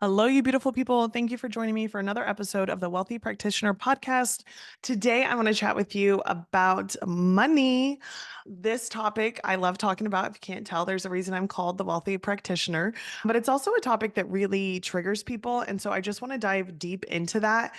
Hello, you beautiful people. Thank you for joining me for another episode of the Wealthy Practitioner podcast. Today, I want to chat with you about money. This topic I love talking about. If you can't tell, there's a reason I'm called the Wealthy Practitioner, but it's also a topic that really triggers people. And so I just want to dive deep into that.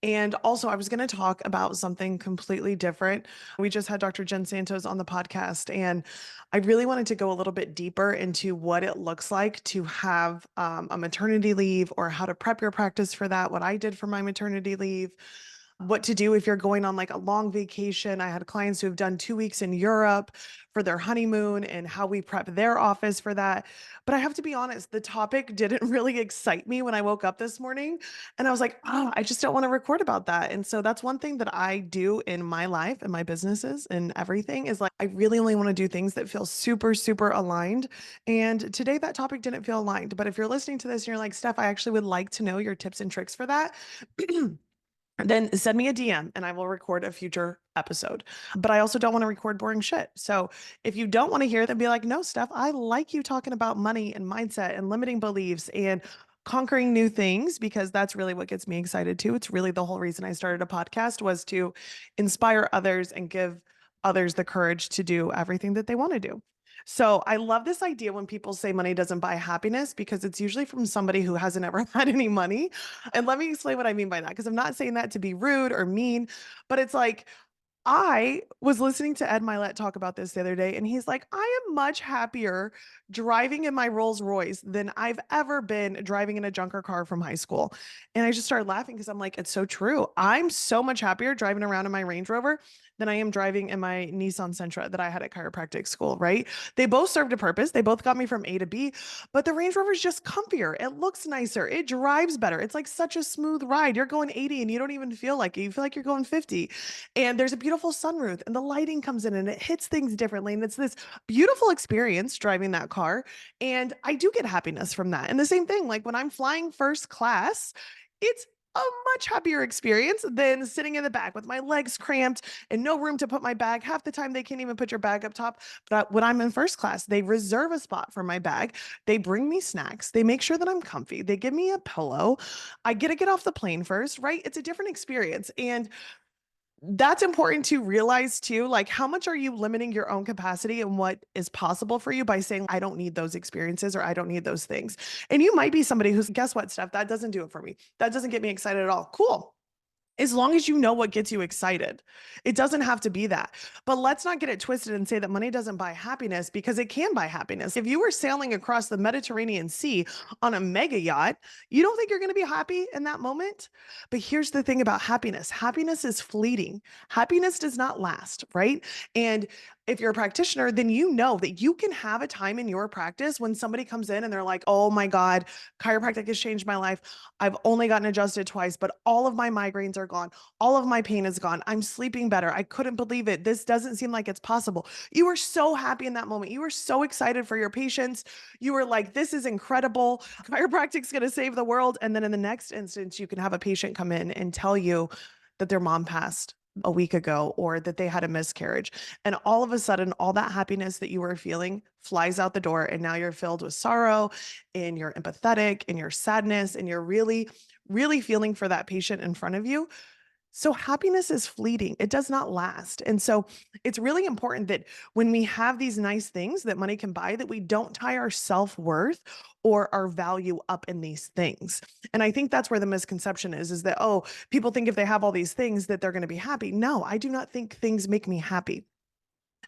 And also, I was going to talk about something completely different. We just had Dr. Jen Santos on the podcast, and I really wanted to go a little bit deeper into what it looks like to have a maternity leave or how to prep your practice for that, what I did for my maternity leave, what to do if you're going on like a long vacation. I had clients who have done 2 weeks in Europe for their honeymoon and how we prep their office for that. But I have to be honest, the topic didn't really excite me when I woke up this morning. And I was like, oh, I just don't want to record about that. And so that's one thing that I do in my life and my businesses and everything is like, I really only want to do things that feel super, super aligned. And today that topic didn't feel aligned. But if you're listening to this and you're like, Steph, I actually would like to know your tips and tricks for that. Then send me a DM and I will record a future episode. But I also don't want to record boring shit. So if you don't want to hear them, be like, no, Steph, I like you talking about money and mindset and limiting beliefs and conquering new things because that's really what gets me excited too. It's really the whole reason I started a podcast was to inspire others and give others the courage to do everything that they want to do. So I love this idea when people say money doesn't buy happiness because it's usually from somebody who hasn't ever had any money. And let me explain what I mean by that, because I'm not saying that to be rude or mean, but it's like I was listening to Ed Milet talk about this the other day, and he's like, I am much happier driving in my Rolls Royce than I've ever been driving in a junker car from high school. And I just started laughing because I'm like, it's so true. I'm so much happier driving around in my Range Rover than I am driving in my Nissan Sentra that I had at chiropractic school, right? They both served a purpose. They both got me from A to B, but the Range Rover is just comfier. It looks nicer. It drives better. It's like such a smooth ride. You're going 80 and you don't even feel like it. You feel like you're going 50. And there's a beautiful sunroof and the lighting comes in and it hits things differently. And it's this beautiful experience driving that car. And I do get happiness from that. And the same thing, like when I'm flying first class, it's a much happier experience than sitting in the back with my legs cramped and no room to put my bag. Half the time, they can't even put your bag up top. But when I'm in first class, they reserve a spot for my bag. They bring me snacks. They make sure that I'm comfy. They give me a pillow. I get to get off the plane first, right? It's a different experience. And that's important to realize too. Like, how much are you limiting your own capacity and what is possible for you by saying, I don't need those experiences or I don't need those things? And you might be somebody who's, guess what, Steph? That doesn't do it for me. That doesn't get me excited at all. Cool. As long as you know what gets you excited, it doesn't have to be that. But let's not get it twisted and say that money doesn't buy happiness because it can buy happiness. If you were sailing across the Mediterranean Sea on a mega yacht, you don't think you're going to be happy in that moment. But here's the thing about happiness happiness is fleeting, happiness does not last, right? And if you're a practitioner, then you know that you can have a time in your practice when somebody comes in and they're like, oh my God, chiropractic has changed my life. I've only gotten adjusted twice, but all of my migraines are gone. All of my pain is gone. I'm sleeping better. I couldn't believe it. This doesn't seem like it's possible. You were so happy in that moment. You were so excited for your patients. You were like, this is incredible. Chiropractic's going to save the world. And then in the next instance, you can have a patient come in and tell you that their mom passed a week ago or that they had a miscarriage. And all of a sudden, all that happiness that you were feeling flies out the door. And now you're filled with sorrow and you're empathetic and you're sadness and you're really, really feeling for that patient in front of you. So happiness is fleeting. It does not last. And so it's really important that when we have these nice things that money can buy, that we don't tie our self-worth or our value up in these things. And I think that's where the misconception is that, oh, people think if they have all these things that they're going to be happy. No, I do not think things make me happy.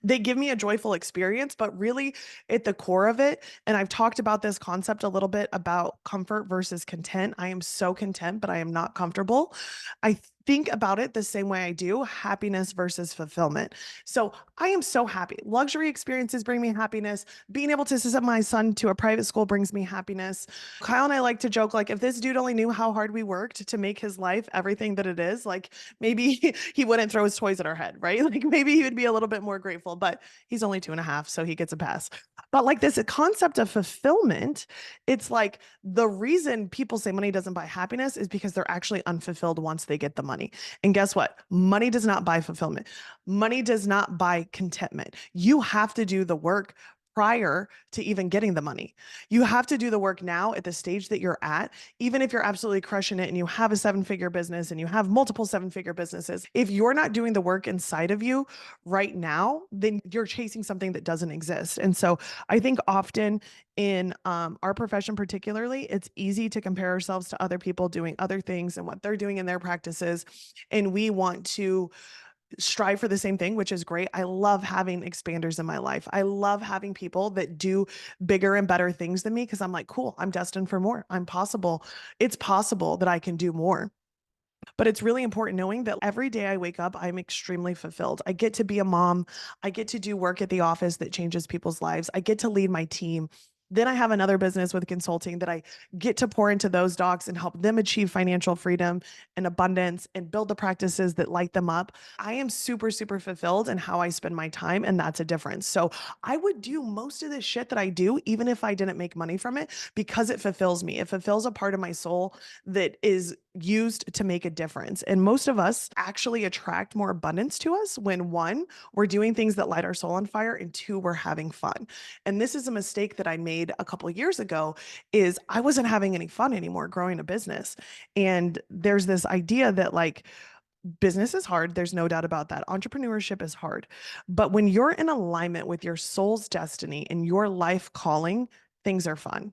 They give me a joyful experience, but really at the core of it, and I've talked about this concept a little bit about comfort versus content. I am so content, but I am not comfortable. I think about it the same way I do happiness versus fulfillment. So I am so happy. Luxury experiences bring me happiness. Being able to send my son to a private school brings me happiness. Kyle and I like to joke, like, if this dude only knew how hard we worked to make his life everything that it is, like maybe he wouldn't throw his toys at our head, right? Like maybe he would be a little bit more grateful, but he's only 2.5, so he gets a pass. But like this concept of fulfillment, it's like the reason people say money doesn't buy happiness is because they're actually unfulfilled once they get the money. And guess what? Money does not buy fulfillment. Money does not buy contentment. You have to do the work prior to even getting the money. You have to do the work now at the stage that you're at, even if you're absolutely crushing it and you have a 7-figure business and you have multiple 7-figure businesses. If you're not doing the work inside of you right now, then you're chasing something that doesn't exist. And so I think often in our profession, particularly, it's easy to compare ourselves to other people doing other things and what they're doing in their practices. And we want to strive for the same thing, which is great. I love having expanders in my life. I love having people that do bigger and better things than me because I'm like, cool, I'm destined for more. I'm possible. It's possible that I can do more. But it's really important knowing that every day I wake up, I'm extremely fulfilled. I get to be a mom. I get to do work at the office that changes people's lives. I get to lead my team. Then I have another business with consulting that I get to pour into those docs and help them achieve financial freedom and abundance and build the practices that light them up. I am super, super fulfilled in how I spend my time, and that's a difference. So I would do most of the shit that I do, even if I didn't make money from it, because it fulfills me. It fulfills a part of my soul that is used to make a difference. And most of us actually attract more abundance to us when one, we're doing things that light our soul on fire, and two, we're having fun. And this is a mistake that I made a couple of years ago is I wasn't having any fun anymore growing a business. And there's this idea that like business is hard. There's no doubt about that. Entrepreneurship is hard. But when you're in alignment with your soul's destiny and your life calling, things are fun.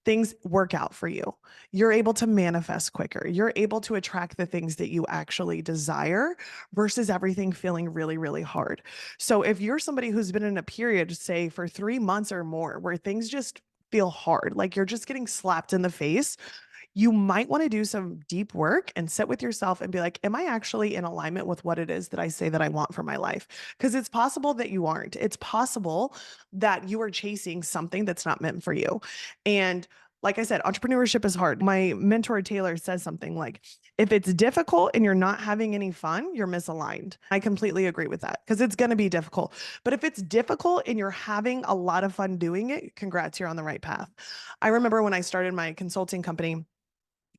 Things work out for you. You're able to manifest quicker. You're able to attract the things that you actually desire versus everything feeling really, really hard. So if you're somebody who's been in a period, say for 3 months or more, where things just feel hard, like you're just getting slapped in the face, you might want to do some deep work and sit with yourself and be like, am I actually in alignment with what it is that I say that I want for my life? Because it's possible that you aren't. It's possible that you are chasing something that's not meant for you. And like I said, entrepreneurship is hard. My mentor, Taylor, says something like, if it's difficult and you're not having any fun, you're misaligned. I completely agree with that because it's going to be difficult. But if it's difficult and you're having a lot of fun doing it, congrats, you're on the right path. I remember when I started my consulting company,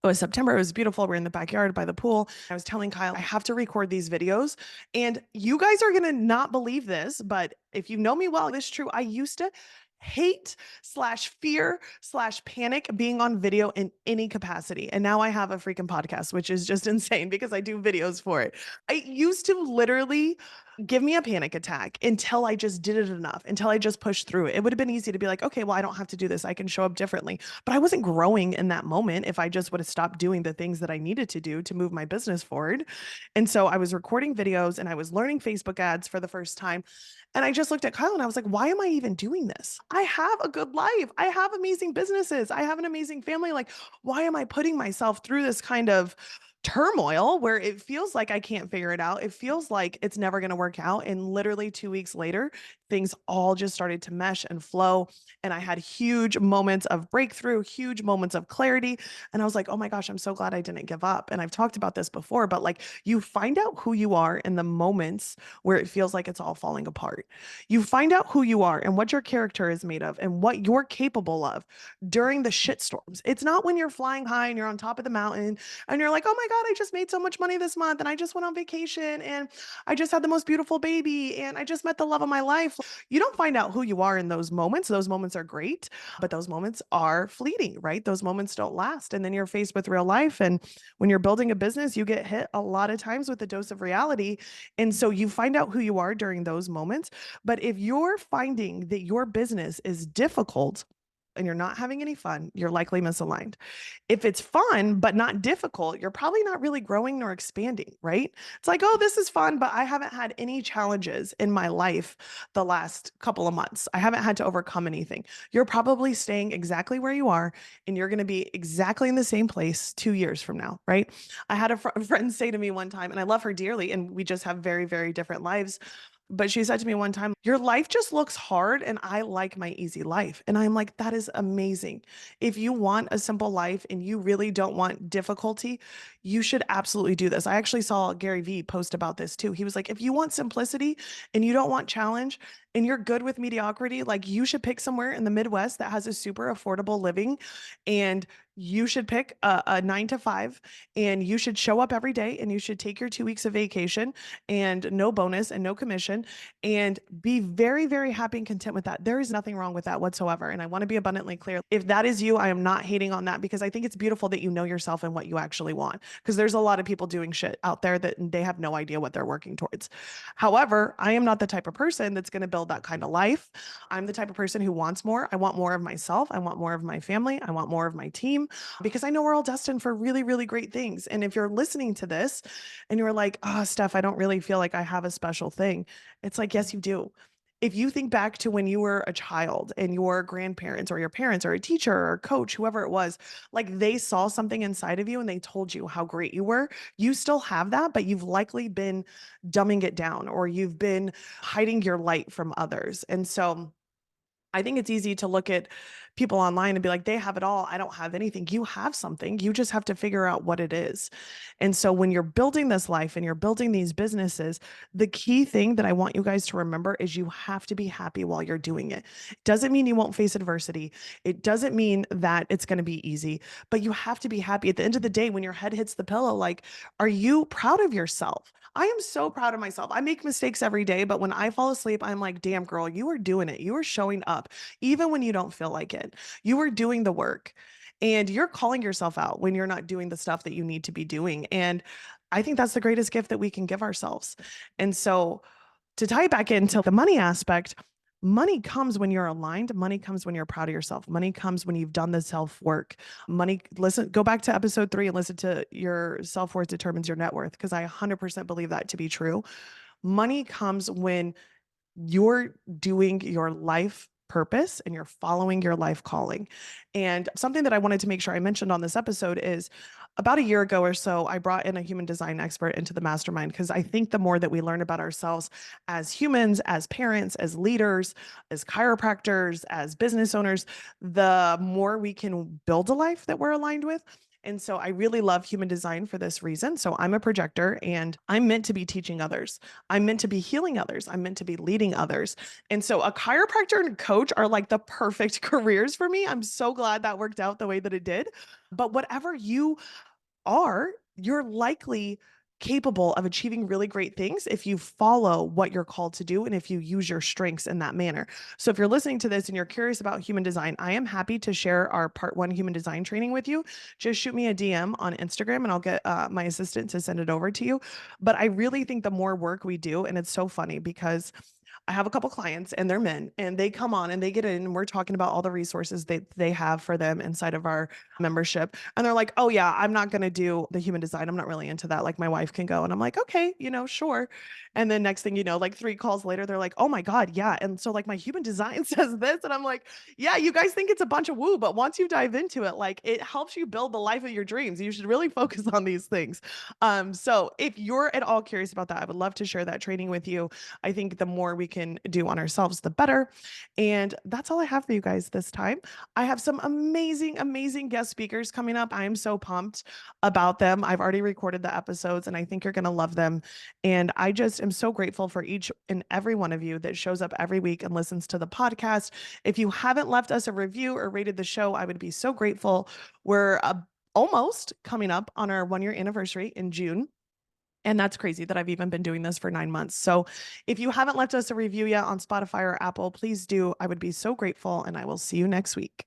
it was September. It was beautiful. We're in the backyard by the pool. I was telling Kyle, I have to record these videos. And you guys are going to not believe this, but if you know me well, this is true. I used to hate slash fear slash panic being on video in any capacity. And now I have a freaking podcast, which is just insane because I do videos for it. I used to literally give me a panic attack until I just did it enough, until I just pushed through it. It would have been easy to be like, okay, well, I don't have to do this. I can show up differently. But I wasn't growing in that moment if I just would have stopped doing the things that I needed to do to move my business forward. And so I was recording videos and I was learning Facebook ads for the first time. And I just looked at Kyle and I was like, why am I even doing this? I have a good life. I have amazing businesses. I have an amazing family. Like, why am I putting myself through this kind of turmoil where it feels like I can't figure it out? It feels like it's never going to work out. And literally 2 weeks later, things all just started to mesh and flow. And I had huge moments of breakthrough, huge moments of clarity. And I was like, oh my gosh, I'm so glad I didn't give up. And I've talked about this before, but like you find out who you are in the moments where it feels like it's all falling apart. You find out who you are and what your character is made of and what you're capable of during the shit storms. It's not when you're flying high and you're on top of the mountain and you're like, oh my God, I just made so much money this month and I just went on vacation and I just had the most beautiful baby and I just met the love of my life. You don't find out who you are in those moments. Those moments are great, but those moments are fleeting, right? Those moments don't last. And then you're faced with real life. And when you're building a business, you get hit a lot of times with a dose of reality. And so you find out who you are during those moments. But if you're finding that your business is difficult, and you're not having any fun, you're likely misaligned. If it's fun, but not difficult, you're probably not really growing nor expanding, right? It's like, oh, this is fun, but I haven't had any challenges in my life the last couple of months. I haven't had to overcome anything. You're probably staying exactly where you are, and you're going to be exactly in the same place 2 years from now, right? I had a friend say to me one time, and I love her dearly, and we just have very, very different lives. But she said to me one time, your life just looks hard and I like my easy life. And I'm like, that is amazing. If you want a simple life and you really don't want difficulty, you should absolutely do this. I actually saw Gary Vee post about this too. He was like, if you want simplicity and you don't want challenge, and you're good with mediocrity, like you should pick somewhere in the Midwest that has a super affordable living, and you should pick a 9 to 5, and you should show up every day, and you should take your 2 weeks of vacation and no bonus and no commission, and be very, very happy and content with that. There is nothing wrong with that whatsoever. And I want to be abundantly clear. If that is you, I am not hating on that, because I think it's beautiful that you know yourself and what you actually want. Because there's a lot of people doing shit out there that they have no idea what they're working towards. However, I am not the type of person that's going to build that kind of life. I'm the type of person who wants more. I want more of myself. I want more of my family. I want more of my team, because I know we're all destined for really, really great things. And if you're listening to this and you're like, oh, Steph, I don't really feel like I have a special thing, it's like, yes, you do. If you think back to when you were a child and your grandparents or your parents or a teacher or a coach, whoever it was, like they saw something inside of you and they told you how great you were, you still have that, but you've likely been dumbing it down, or you've been hiding your light from others. And so I think it's easy to look at people online and be like, they have it all. I don't have anything. You have something. You just have to figure out what it is. And so when you're building this life and you're building these businesses, the key thing that I want you guys to remember is you have to be happy while you're doing it. It doesn't mean you won't face adversity. It doesn't mean that it's going to be easy, but you have to be happy at the end of the day when your head hits the pillow. Like, are you proud of yourself? I am so proud of myself. I make mistakes every day, but when I fall asleep, I'm like, damn, girl, you are doing it. You are showing up, even when you don't feel like it. You are doing the work, and you're calling yourself out when you're not doing the stuff that you need to be doing. And I think that's the greatest gift that we can give ourselves. And so, to tie it back into the money aspect, money comes when you're aligned. Money comes when you're proud of yourself. Money comes when you've done the self work. Money, listen, go back to episode 3 and listen to your self worth determines your net worth, because I 100% believe that to be true. Money comes when you're doing your life purpose and you're following your life calling. And something that I wanted to make sure I mentioned on this episode is, about a year ago or so, I brought in a human design expert into the mastermind, because I think the more that we learn about ourselves as humans, as parents, as leaders, as chiropractors, as business owners, the more we can build a life that we're aligned with. And so I really love human design for this reason. So I'm a projector, and I'm meant to be teaching others. I'm meant to be healing others. I'm meant to be leading others. And so a chiropractor and a coach are like the perfect careers for me. I'm so glad that worked out the way that it did. But whatever you are, you're likely capable of achieving really great things if you follow what you're called to do and if you use your strengths in that manner. So if you're listening to this and you're curious about human design, I am happy to share our part 1 human design training with you. Just shoot me a DM on Instagram and I'll get my assistant to send it over to you. But I really think the more work we do, and it's so funny because I have a couple clients and they're men, and they come on and they get in and we're talking about all the resources that they have for them inside of our membership. And they're like, oh yeah, I'm not going to do the human design. I'm not really into that. Like my wife can go. And I'm like, okay, sure. And then next thing you know, like 3 calls later, they're like, oh my God, yeah. And so like my human design says this. And I'm like, yeah, you guys think it's a bunch of woo, but once you dive into it, like it helps you build the life of your dreams. You should really focus on these things. So if you're at all curious about that, I would love to share that training with you. I think the more we can do on ourselves, the better. And that's all I have for you guys this time. I have some amazing, amazing guest speakers coming up. I am so pumped about them. I've already recorded the episodes and I think you're going to love them. And I just am so grateful for each and every one of you that shows up every week and listens to the podcast. If you haven't left us a review or rated the show, I would be so grateful. We're almost coming up on our 1 year anniversary in June. And that's crazy that I've even been doing this for 9 months. So if you haven't left us a review yet on Spotify or Apple, please do. I would be so grateful, and I will see you next week.